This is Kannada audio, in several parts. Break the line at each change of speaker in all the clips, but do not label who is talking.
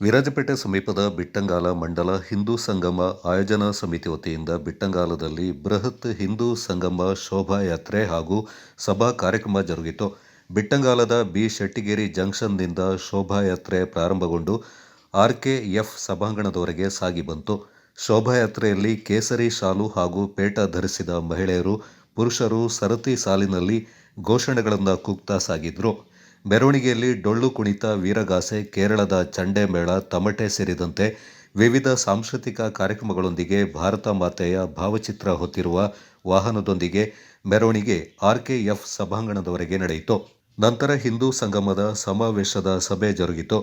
ವಿರಾಜಪೇಟೆ ಸಮೀಪದ ಬಿಟ್ಟಂಗಾಲ ಮಂಡಲ ಹಿಂದೂ ಸಂಗಮ ಆಯೋಜನಾ ಸಮಿತಿ ವತಿಯಿಂದ ಬಿಟ್ಟಂಗಾಲದಲ್ಲಿ ಬೃಹತ್ ಹಿಂದೂ ಸಂಗಮ ಶೋಭಾಯಾತ್ರೆ ಹಾಗೂ ಸಭಾ ಕಾರ್ಯಕ್ರಮ ಜರುಗಿತು. ಬಿಟ್ಟಂಗಾಲದ ಬಿ ಶೆಟ್ಟಿಗೇರಿ ಜಂಕ್ಷನ್ನಿಂದ ಶೋಭಾಯಾತ್ರೆ ಪ್ರಾರಂಭಗೊಂಡು ಆರ್ಕೆಎಫ್ ಸಭಾಂಗಣದವರೆಗೆ ಸಾಗಿ ಬಂತು. ಶೋಭಾಯಾತ್ರೆಯಲ್ಲಿ ಕೇಸರಿ ಶಾಲು ಹಾಗೂ ಪೇಟ ಧರಿಸಿದ ಮಹಿಳೆಯರು, ಪುರುಷರು ಸರತಿ ಸಾಲಿನಲ್ಲಿ ಘೋಷಣೆಗಳನ್ನು ಕೂಗ್ತಾ ಸಾಗಿದ್ರು. ಮೆರವಣಿಗೆಯಲ್ಲಿ ಡೊಳ್ಳು ಕುಣಿತ, ವೀರಗಾಸೆ, ಕೇರಳದ ಚಂಡೆ ಮೇಳ, ತಮಟೆ ಸೇರಿದಂತೆ ವಿವಿಧ ಸಾಂಸ್ಕೃತಿಕ ಕಾರ್ಯಕ್ರಮಗಳೊಂದಿಗೆ ಭಾರತ ಮಾತೆಯ ಭಾವಚಿತ್ರ ಹೊತ್ತಿರುವ ವಾಹನದೊಂದಿಗೆ ಮೆರವಣಿಗೆ ಆರ್ಕೆಎಫ್ ಸಭಾಂಗಣದವರೆಗೆ ನಡೆಯಿತು. ನಂತರ ಹಿಂದೂ ಸಂಗಮದ ಸಮಾವೇಶದ ಸಭೆ ಜರುಗಿತು.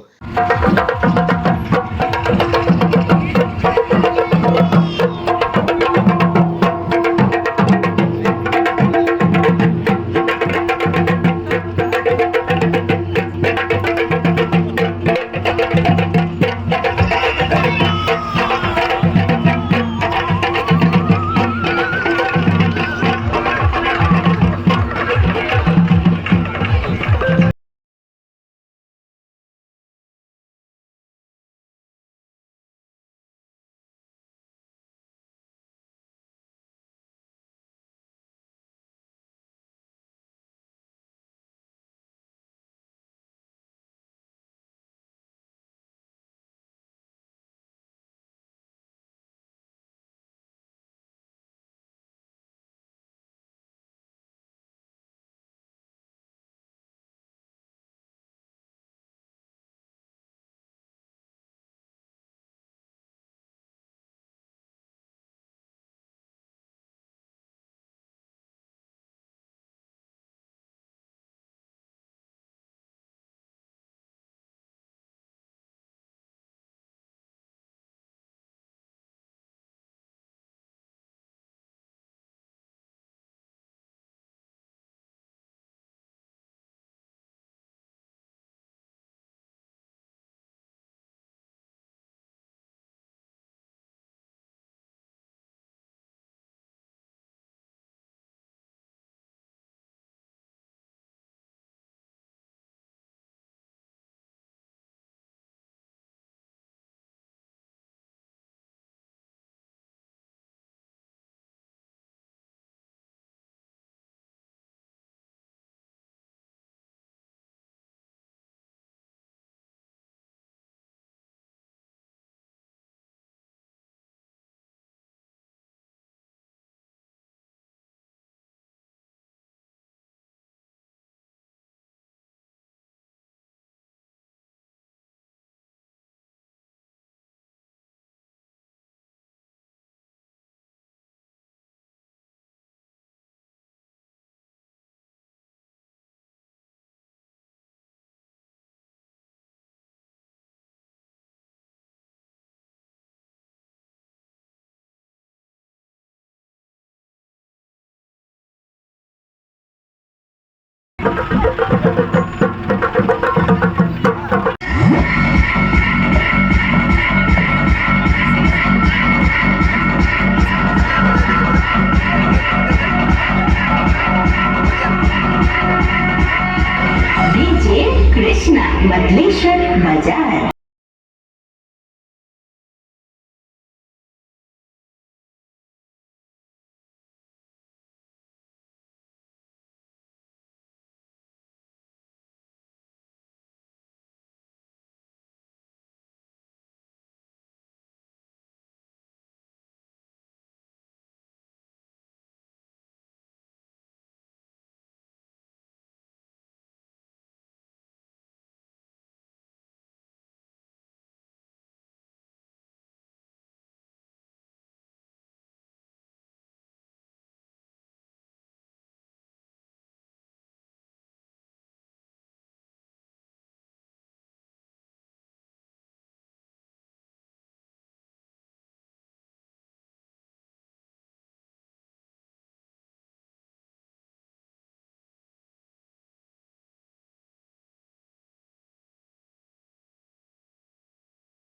कृष्णा मधलेश्वर बाजार।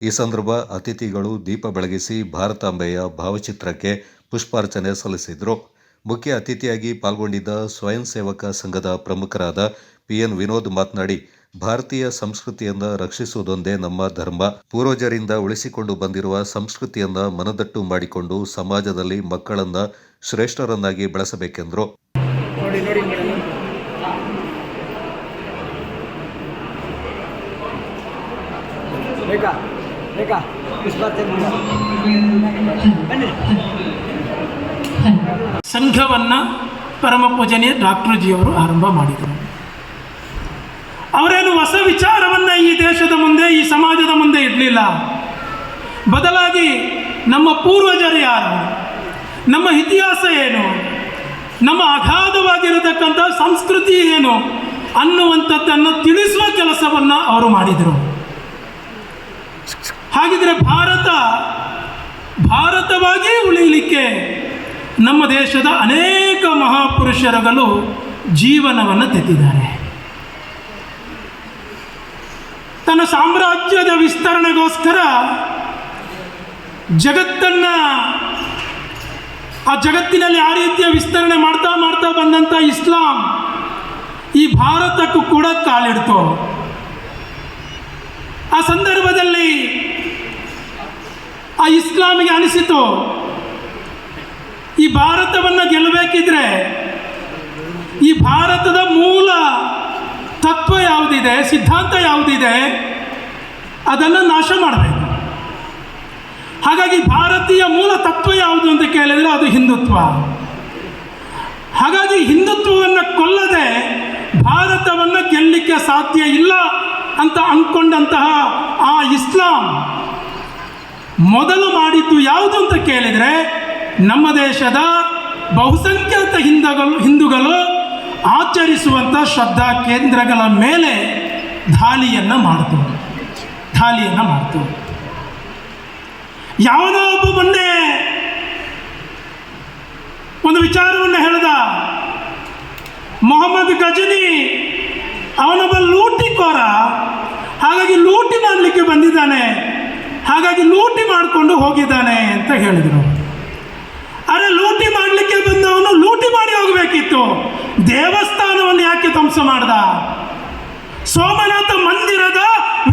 ಈ ಸಂದರ್ಭ ಅತಿಥಿಗಳು ದೀಪ ಬೆಳಗಿಸಿ ಭಾರತಾಂಬೆಯ ಭಾವಚಿತ್ರಕ್ಕೆ ಪುಷ್ಪಾರ್ಚನೆ ಸಲ್ಲಿಸಿದರು. ಮುಖ್ಯ ಅತಿಥಿಯಾಗಿ ಪಾಲ್ಗೊಂಡಿದ್ದ ಸ್ವಯಂ ಸೇವಕ ಸಂಘದ ಪ್ರಮುಖರಾದ ಪಿಎನ್ ವಿನೋದ್ ಮಾತನಾಡಿ, ಭಾರತೀಯ ಸಂಸ್ಕೃತಿಯನ್ನ ರಕ್ಷಿಸುವುದೊಂದೇ ನಮ್ಮ ಧರ್ಮ. ಪೂರ್ವಜರಿಂದ ಉಳಿಸಿಕೊಂಡು ಬಂದಿರುವ ಸಂಸ್ಕೃತಿಯನ್ನ ಮನದಟ್ಟು ಮಾಡಿಕೊಂಡು ಸಮಾಜದಲ್ಲಿ ಮಕ್ಕಳನ್ನ ಶ್ರೇಷ್ಠರನ್ನಾಗಿ ಬೆಳೆಸಬೇಕೆಂದರು.
ಸಂಘವನ್ನು ಪರಮ ಪೂಜನೀಯ ಡಾಕ್ಟರ್ ಜಿಯವರು ಆರಂಭ ಮಾಡಿದರು. ಅವರೇನು ಹೊಸ ವಿಚಾರವನ್ನು ಈ ದೇಶದ ಮುಂದೆ, ಈ ಸಮಾಜದ ಮುಂದೆ ಇಡಲಿಲ್ಲ. ಬದಲಾಗಿ ನಮ್ಮ ಪೂರ್ವಜರು ಯಾರು, ನಮ್ಮ ಇತಿಹಾಸ ಏನು, ನಮ್ಮ ಅಗಾಧವಾಗಿರತಕ್ಕಂಥ ಸಂಸ್ಕೃತಿ ಏನು ಅನ್ನುವಂಥದ್ದನ್ನು ತಿಳಿಸುವ ಕೆಲಸವನ್ನು ಅವರು ಮಾಡಿದರು. ಹಾಗಿದ್ರೆ ಭಾರತವಾಗಿ ಉಳಿಯಲಿಕ್ಕೆ ನಮ್ಮ ದೇಶದ ಅನೇಕ ಮಹಾಪುರುಷರುಗಳು ಜೀವನವನ್ನು ತೆತ್ತಿದ್ದಾರೆ. ತನ್ನ ಸಾಮ್ರಾಜ್ಯದ ವಿಸ್ತರಣೆಗೋಸ್ಕರ ಜಗತ್ತಿನಲ್ಲಿ ಆ ರೀತಿಯ ವಿಸ್ತರಣೆ ಮಾಡ್ತಾ ಬಂದಂಥ ಇಸ್ಲಾಂ ಈ ಭಾರತಕ್ಕೂ ಕೂಡ ಕಾಲಿಡ್ತು. ಆ ಸಂದರ್ಭದಲ್ಲಿ ಆ ಇಸ್ಲಾಮಿಗೆ ಅನಿಸಿತು, ಈ ಭಾರತವನ್ನು ಗೆಲ್ಲಬೇಕಿದ್ರೆ ಈ ಭಾರತದ ಮೂಲ ತತ್ವ ಯಾವುದಿದೆ, ಸಿದ್ಧಾಂತ ಯಾವುದಿದೆ, ಅದನ್ನು ನಾಶ ಮಾಡಬೇಕು. ಹಾಗಾಗಿ ಭಾರತೀಯ ಮೂಲ ತತ್ವ ಯಾವುದು ಅಂತ ಕೇಳಿದರೆ ಅದು ಹಿಂದುತ್ವ. ಹಾಗಾಗಿ ಹಿಂದುತ್ವವನ್ನು ಕೊಲ್ಲದೆ ಭಾರತವನ್ನು ಗೆಲ್ಲಲಿಕ್ಕೆ ಸಾಧ್ಯ ಇಲ್ಲ ಅಂತ ಅಂದ್ಕೊಂಡಂತಹ ಆ ಇಸ್ಲಾಂ ಮೊದಲು ಮಾಡಿದ್ದು ಯಾವುದು ಅಂತ ಕೇಳಿದರೆ, ನಮ್ಮ ದೇಶದ ಬಹುಸಂಖ್ಯಾತ ಹಿಂದೂಗಳು ಆಚರಿಸುವಂಥ ಶ್ರದ್ಧಾ ಕೇಂದ್ರಗಳ ಮೇಲೆ ದಾಳಿಯನ್ನು ಮಾಡ್ತು. ಯಾವನೋ ಒಬ್ಬ ಮೊನ್ನೆ ಒಂದು ವಿಚಾರವನ್ನು ಹೇಳಿದ, ಮೊಹಮ್ಮದ್ ಗಜನಿ ಅವನೊಬ್ಬ ಲೂಟಿಕೋರ, ಹಾಗಾಗಿ ಲೂಟಿ ಮಾಡಲಿಕ್ಕೆ ಬಂದಿದ್ದಾನೆ, ಹಾಗಾಗಿ ಲೂಟಿ ಮಾಡಿಕೊಂಡು ಹೋಗಿದ್ದಾನೆ ಅಂತ ಹೇಳಿದರು. ಅರೆ, ಲೂಟಿ ಮಾಡಲಿಕ್ಕೆ ಬಂದವನು ಲೂಟಿ ಮಾಡಿ ಹೋಗಬೇಕಿತ್ತು, ದೇವಸ್ಥಾನವನ್ನು ಯಾಕೆ ಧ್ವಂಸ ಮಾಡ್ದ? ಸೋಮನಾಥ ಮಂದಿರದ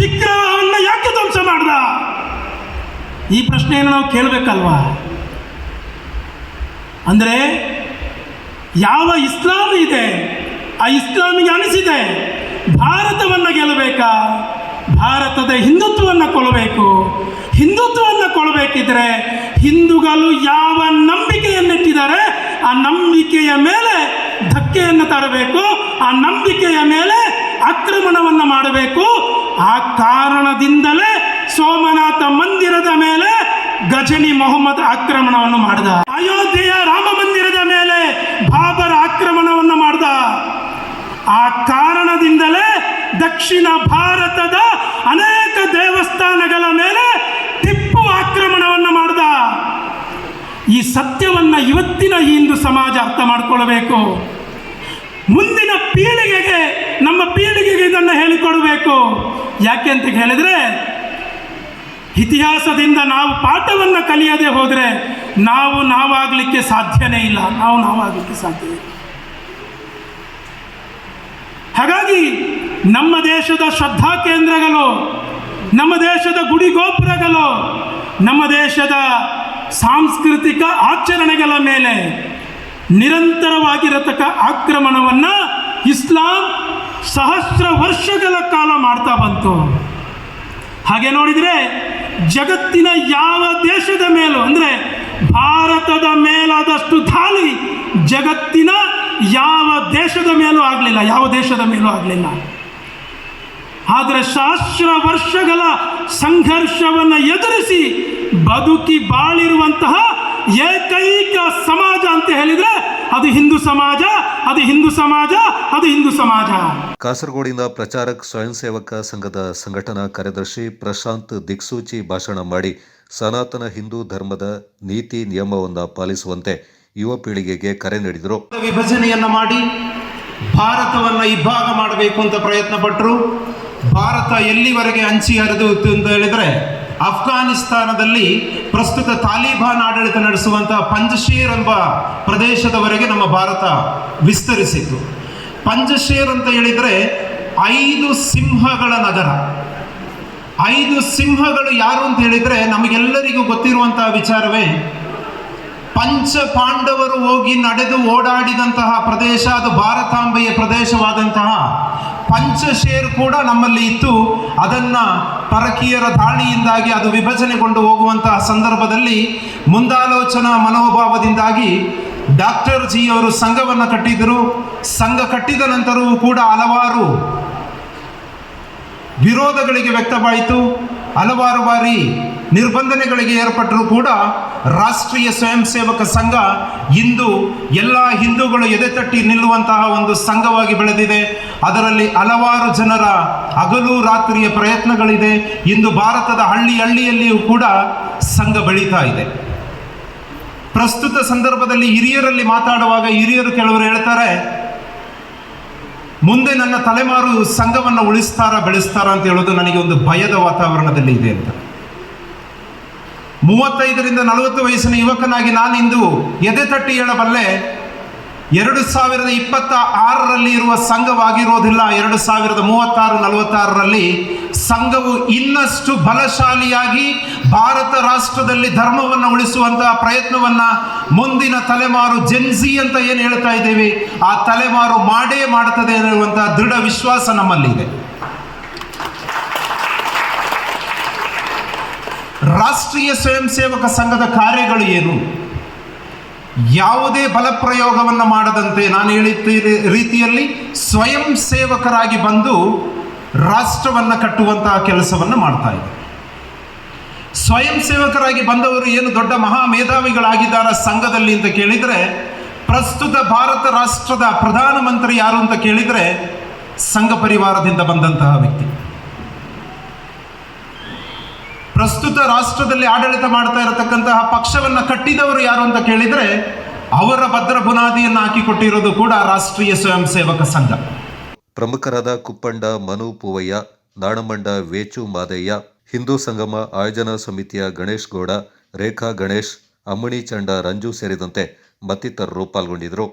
ವಿಗ್ರಹವನ್ನು ಯಾಕೆ ಧ್ವಂಸ ಮಾಡ್ದ? ಈ ಪ್ರಶ್ನೆಯನ್ನು ನಾವು ಕೇಳಬೇಕಲ್ವಾ? ಅಂದರೆ ಯಾವ ಇಸ್ಲಾಂ ಇದೆ, ಆ ಇಸ್ಲಾಮಿಗೆ ಅನಿಸಿದೆ ಭಾರತವನ್ನು ಗೆಲ್ಲಬೇಕಾ, ಭಾರತದ ಹಿಂದುತ್ವವನ್ನು ಕೊಲ್ಲಬೇಕು. ಹಿಂದುತ್ವವನ್ನು ಕೊಲ್ಲಬೇಕಿದ್ರೆ ಹಿಂದೂಗಳು ಯಾವ ನಂಬಿಕೆಯನ್ನಿಟ್ಟಿದ್ದಾರೆ ಆ ನಂಬಿಕೆಯ ಮೇಲೆ ಧಕ್ಕೆಯನ್ನು ತರಬೇಕು, ಆ ನಂಬಿಕೆಯ ಮೇಲೆ ಆಕ್ರಮಣವನ್ನು ಮಾಡಬೇಕು. ಆ ಕಾರಣದಿಂದಲೇ ಸೋಮನಾಥ ಮಂದಿರದ ಮೇಲೆ ಗಜನಿ ಮೊಹಮ್ಮದ್ ಆಕ್ರಮಣವನ್ನು ಮಾಡಿದ. ಅಯೋಧ್ಯೆಯ ರಾಮ ಮಂದಿರದ ಮೇಲೆ ಬಾಬರ್ ಆಕ್ರಮಣವನ್ನು ಮಾಡಿದ. ಆ ಕಾರಣದಿಂದಲೇ ದಕ್ಷಿಣ ಭಾರತದ ಅನೇಕ ದೇವಸ್ಥಾನಗಳ ಮೇಲೆ ಟಿಪ್ಪು ಆಕ್ರಮಣವನ್ನು ಮಾಡಿದ. ಈ ಸತ್ಯವನ್ನು ಇವತ್ತಿನ ಹಿಂದೂ ಸಮಾಜ ಅರ್ಥ ಮಾಡಿಕೊಳ್ಳಬೇಕು. ಮುಂದಿನ ಪೀಳಿಗೆಗೆ, ನಮ್ಮ ಪೀಳಿಗೆಗೆ ಇದನ್ನು ಹೇಳಿಕೊಡಬೇಕು. ಯಾಕೆ ಅಂತ ಹೇಳಿದರೆ, ಇತಿಹಾಸದಿಂದ ನಾವು ಪಾಠವನ್ನು ಕಲಿಯದೆ ಹೋದರೆ ನಾವಾಗಲಿಕ್ಕೆ ಸಾಧ್ಯನೇ ಇಲ್ಲ. ನಾವಾಗಲಿಕ್ಕೆ ಸಾಧ್ಯ ಇಲ್ಲ. ಹಾಗಾಗಿ ನಮ್ಮ ದೇಶದ ಶ್ರದ್ಧಾ ಕೇಂದ್ರಗಳು, ನಮ್ಮ ದೇಶದ ಗುಡಿ ಗೋಪುರಗಳು, ನಮ್ಮ ದೇಶದ ಸಾಂಸ್ಕೃತಿಕ ಆಚರಣೆಗಳ ಮೇಲೆ ನಿರಂತರವಾಗಿರತಕ್ಕ ಆಕ್ರಮಣವನ್ನು ಇಸ್ಲಾಂ ಸಹಸ್ರ ವರ್ಷಗಳ ಕಾಲ ಮಾಡ್ತಾ ಬಂತು. ಹಾಗೆ ನೋಡಿದರೆ ಜಗತ್ತಿನ ಯಾವ ದೇಶದ ಮೇಲೂ, ಅಂದರೆ ಭಾರತದ ಮೇಲಾದಷ್ಟು ದಾಳಿ ಜಗತ್ತಿನ ಯಾವ ದೇಶದ ಮೇಲೂ ಆಗಲಿಲ್ಲ. ಆದರೆ ಸಹಸ್ರ ವರ್ಷಗಳ ಸಂಘರ್ಷವನ್ನು ಎದುರಿಸಿ ಬದುಕಿ ಬಾಳಿರುವಂತಹ ಏಕೈಕ ಸಮಾಜ ಅಂತ ಹೇಳಿದರೆ ಅದು ಹಿಂದೂ ಸಮಾಜ.
ಕಾಸರಗೋಡಿನ ಪ್ರಚಾರಕ್ ಸ್ವಯಂ ಸೇವಕ ಸಂಘದ ಸಂಘಟನಾ ಕಾರ್ಯದರ್ಶಿ ಪ್ರಶಾಂತ್ ದಿಕ್ಸೂಚಿ ಭಾಷಣ ಮಾಡಿ ಸನಾತನ ಹಿಂದೂ ಧರ್ಮದ ನೀತಿ ನಿಯಮವನ್ನು ಪಾಲಿಸುವಂತೆ ಯುವ ಪೀಳಿಗೆಗೆ ಕರೆ ನೀಡಿದರು.
ವಿಭಜನೆಯನ್ನ ಮಾಡಿ ಭಾರತವನ್ನು ಇಬ್ಬಾಗ ಮಾಡಬೇಕು ಅಂತ ಪ್ರಯತ್ನ ಪಟ್ಟರು. ಭಾರತ ಎಲ್ಲಿವರೆಗೆ ಹಂಚಿ ಹರಿದಿತ್ತು ಅಂತ ಹೇಳಿದರೆ, ಅಫ್ಘಾನಿಸ್ತಾನದಲ್ಲಿ ಪ್ರಸ್ತುತ ತಾಲಿಬಾನ್ ಆಡಳಿತ ನಡೆಸುವಂತಹ ಪಂಜಶೀರ್ ಎಂಬ ಪ್ರದೇಶದವರೆಗೆ ನಮ್ಮ ಭಾರತ ವಿಸ್ತರಿಸಿತ್ತು. ಪಂಜಶೀರ್ ಅಂತ ಹೇಳಿದರೆ 5 ಸಿಂಹಗಳ ನಗರ. 5 ಸಿಂಹಗಳು ಯಾರು ಅಂತ ಹೇಳಿದ್ರೆ ನಮಗೆಲ್ಲರಿಗೂ ಗೊತ್ತಿರುವಂತಹ ವಿಚಾರವೇ, ಪಂಚ ಪಾಂಡವರು ಹೋಗಿ ನಡೆದು ಓಡಾಡಿದಂತಹ ಪ್ರದೇಶ, ಅದು ಭಾರತಾಂಬೆಯ ಪ್ರದೇಶವಾದಂತಹ ಪಂಚಶೇರ್ ಕೂಡ ನಮ್ಮಲ್ಲಿ ಇತ್ತು. ಅದನ್ನು ಪರಕೀಯರ ದಾಳಿಯಿಂದಾಗಿ ಅದು ವಿಭಜನೆಗೊಂಡು ಹೋಗುವಂತಹ ಸಂದರ್ಭದಲ್ಲಿ ಮುಂದಾಲೋಚನಾ ಮನೋಭಾವದಿಂದಾಗಿ ಡಾಕ್ಟರ್ ಜಿ ಅವರು ಸಂಘವನ್ನು ಕಟ್ಟಿದರು. ಸಂಘ ಕಟ್ಟಿದ ನಂತರವೂ ಕೂಡ ಹಲವಾರು ವಿರೋಧಗಳಿಗೆ ವ್ಯಕ್ತವಾಯಿತು. ಹಲವಾರು ಬಾರಿ ನಿರ್ಬಂಧನೆಗಳಿಗೆ ಏರ್ಪಟ್ಟರೂ ಕೂಡ ರಾಷ್ಟ್ರೀಯ ಸ್ವಯಂ ಸೇವಕ ಸಂಘ ಇಂದು ಎಲ್ಲ ಹಿಂದೂಗಳು ಎದೆತಟ್ಟಿ ನಿಲ್ಲುವಂತಹ ಒಂದು ಸಂಘವಾಗಿ ಬೆಳೆದಿದೆ. ಅದರಲ್ಲಿ ಹಲವಾರು ಜನರ ಹಗಲು ರಾತ್ರಿಯ ಪ್ರಯತ್ನಗಳಿದೆ. ಇಂದು ಭಾರತದ ಹಳ್ಳಿಯಲ್ಲಿಯೂ ಕೂಡ ಸಂಘ ಬೆಳೀತಾ ಇದೆ. ಪ್ರಸ್ತುತ ಸಂದರ್ಭದಲ್ಲಿ ಹಿರಿಯರಲ್ಲಿ ಮಾತಾಡುವಾಗ ಹಿರಿಯರು ಕೆಲವರು ಹೇಳ್ತಾರೆ, ಮುಂದೆ ನನ್ನ ತಲೆಮಾರು ಸಂಘವನ್ನು ಬೆಳೆಸ್ತಾರ ಅಂತ ಹೇಳೋದು ನನಗೆ ಒಂದು ಭಯದ ವಾತಾವರಣದಲ್ಲಿ ಇದೆ ಅಂತ. 35ರಿಂದ 40 ವಯಸ್ಸಿನ ಯುವಕನಾಗಿ ನಾನಿಂದು ಎದೆ ತಟ್ಟಿ ಹೇಳಬಲ್ಲೆ, 2026ರಲ್ಲಿ ಇರುವ ಸಂಘವಾಗಿರೋದಿಲ್ಲ. 2036-46ರಲ್ಲಿ ಸಂಘವು ಇನ್ನಷ್ಟು ಬಲಶಾಲಿಯಾಗಿ ಭಾರತ ರಾಷ್ಟ್ರದಲ್ಲಿ ಧರ್ಮವನ್ನು ಉಳಿಸುವಂತಹ ಪ್ರಯತ್ನವನ್ನ ಮುಂದಿನ ತಲೆಮಾರು ಜೆನ್ಸಿ ಅಂತ ಏನು ಹೇಳ್ತಾ ಇದ್ದೇವೆ, ಆ ತಲೆಮಾರು ಮಾಡೇ ಮಾಡುತ್ತದೆ ಎನ್ನುವಂತಹ ದೃಢ ವಿಶ್ವಾಸ ನಮ್ಮಲ್ಲಿದೆ. ರಾಷ್ಟ್ರೀಯ ಸ್ವಯಂ ಸೇವಕ ಸಂಘದ ಕಾರ್ಯಗಳು ಏನು? ಯಾವುದೇ ಬಲಪ್ರಯೋಗವನ್ನು ಮಾಡದಂತೆ ನಾನು ಹೇಳಿದ ರೀತಿಯಲ್ಲಿ ಸ್ವಯಂ ಸೇವಕರಾಗಿ ಬಂದು ರಾಷ್ಟ್ರವನ್ನು ಕಟ್ಟುವಂತಹ ಕೆಲಸವನ್ನು ಮಾಡ್ತಾ ಇದೆ. ಸ್ವಯಂ ಸೇವಕರಾಗಿ ಬಂದವರು ಏನು ದೊಡ್ಡ ಮಹಾ ಮೇಧಾವಿಗಳಾಗಿದ್ದಾರೆ ಸಂಘದಲ್ಲಿ ಅಂತ ಕೇಳಿದರೆ, ಪ್ರಸ್ತುತ ಭಾರತ ರಾಷ್ಟ್ರದ ಪ್ರಧಾನಮಂತ್ರಿ ಯಾರು ಅಂತ ಕೇಳಿದರೆ ಸಂಘ ಪರಿವಾರದಿಂದ ಬಂದಂತಹ ವ್ಯಕ್ತಿ. ಪ್ರಸ್ತುತ ರಾಷ್ಟ್ರದಲ್ಲಿ ಆಡಳಿತ ಮಾಡ್ತಾ ಇರತಕ್ಕಂತಹ ಪಕ್ಷವನ್ನು ಕಟ್ಟಿದವರು ಯಾರು ಅಂತ ಕೇಳಿದರೆ ಅವರ ಭದ್ರ ಬುನಾದಿಯನ್ನು ಹಾಕಿಕೊಟ್ಟಿರೋದು ಕೂಡ ರಾಷ್ಟ್ರೀಯ ಸ್ವಯಂ ಸೇವಕ ಸಂಘ.
ಪ್ರಮುಖರಾದ ಕುಪ್ಪಂಡ ಮನು ಪೂವಯ್ಯ, ನಾಣಮಂಡ ವೇಚು ಮಾದಯ್ಯ, ಹಿಂದೂ ಸಂಗಮ ಆಯೋಜನಾ ಸಮಿತಿಯ ಗಣೇಶ್ ಗೌಡ, ರೇಖಾ ಗಣೇಶ್, ಅಮ್ಮಣಿ ಚಂಡ ರಂಜು ಸೇರಿದಂತೆ ಮತ್ತಿತರರು ಪಾಲ್ಗೊಂಡಿದ್ದರು.